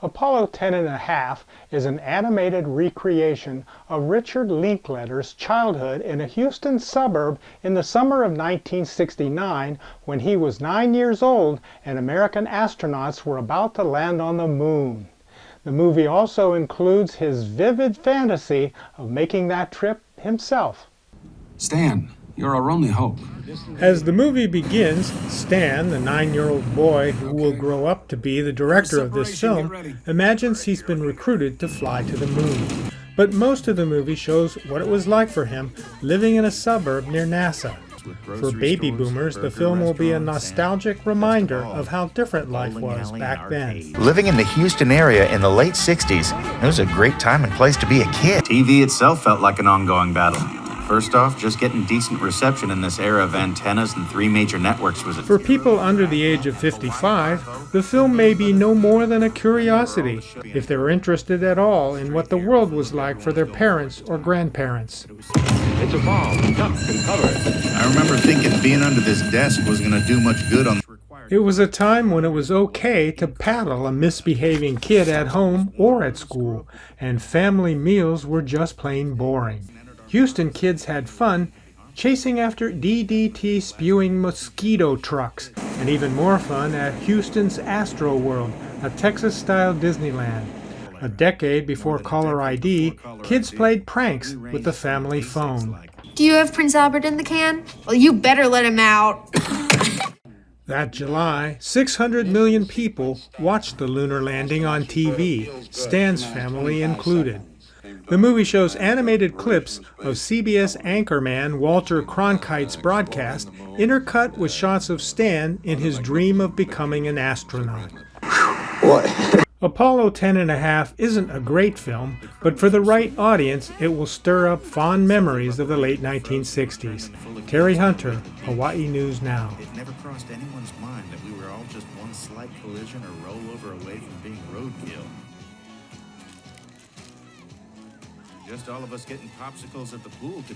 Apollo 10½ is an animated recreation of Richard Linklater's childhood in a Houston suburb in the summer of 1969 when he was 9 years old and American astronauts were about to land on the moon. The movie also includes his vivid fantasy of making that trip himself. Stan, you're our only hope. As the movie begins, Stan, the 9-year-old boy who will grow up to be the director of this film, imagines he's been recruited to fly to the moon. But most of the movie shows what it was like for him living in a suburb near NASA. For baby boomers, the film will be a nostalgic reminder of how different life was back then. Living in the Houston area in the late 60s, it was a great time and place to be a kid. TV itself felt like an ongoing battle. First off, just getting decent reception in this era of antennas and 3 major networks was For people under the age of 55, the film may be no more than a curiosity, if they're interested at all in what the world was like for their parents or grandparents. It's a bomb. Duck can cover it. I remember thinking being under this desk wasn't going to do much good on. It was a time when it was okay to paddle a misbehaving kid at home or at school, and family meals were just plain boring. Houston kids had fun chasing after DDT-spewing mosquito trucks, and even more fun at Houston's Astro World, a Texas-style Disneyland. A decade before caller ID, kids played pranks with the family phone. Do you have Prince Albert in the can? Well, you better let him out. That July, 600 million people watched the lunar landing on TV, Stan's family included. The movie shows animated clips of CBS anchorman Walter Cronkite's broadcast, intercut with shots of Stan in his dream of becoming an astronaut. What? Apollo 10½ isn't a great film, but for the right audience, it will stir up fond memories of the late 1960s. Terry Hunter, Hawaii News Now. It never crossed anyone's mind that we were all just one slight collision or rollover away from being roadkill. Just all of us getting popsicles at the pool could